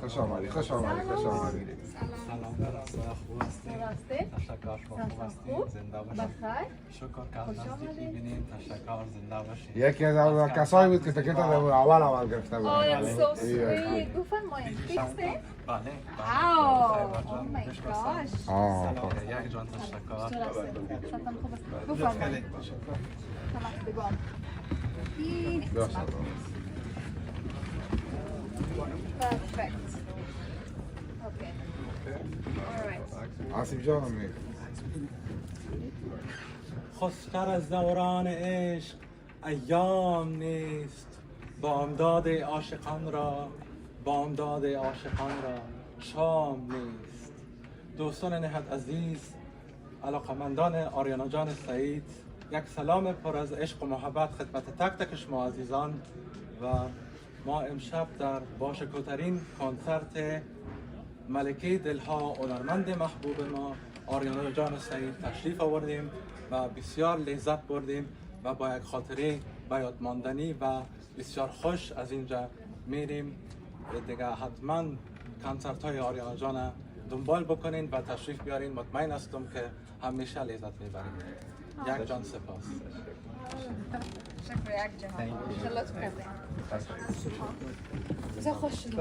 خوش آمدی خوش آمدی خوش آمدی. سلام براستا خوب هستین؟ تشکر شما خوب هستین؟ زنده باشین. شکر که از نزدیکی بینین. تشکر زنده باشین. یکی از کسایی بود که تکت اول گرفته بود. Oh, I'm so sweet. بفرمایید. فیکسه؟ بله. Wow. Oh my gosh. سلام یک جان تشکر. سلام خوب است. بفرمایید. شناختگان. این Perfect. Okay. All right. آسیب جانم می. خوشتر از دوران عشق ایام نیست. بامداد عاشقان را شام نیست. دوستان نهایت عزیز، علاقمندان آریانا جان سعید، یک سلام پر از عشق و محبت خدمت تک تک شما عزیزان. و ما امشب در باشکوه‌ترین کنسرت ملکه دلها هنرمند محبوب ما آریانا جان سعید تشریف آوردیم و بسیار لذت بردیم و با یک خاطره به یاد ماندنی و بسیار خوش از اینجا میریم. دیگه حتما کنسرت های آریانا جان دنبال بکنین و تشریف بیارین. مطمئن هستم که همیشه لذت میبرین. یک جان سپاس. شکر یک جهان. انشالله تو کردیم. خوش شدیم.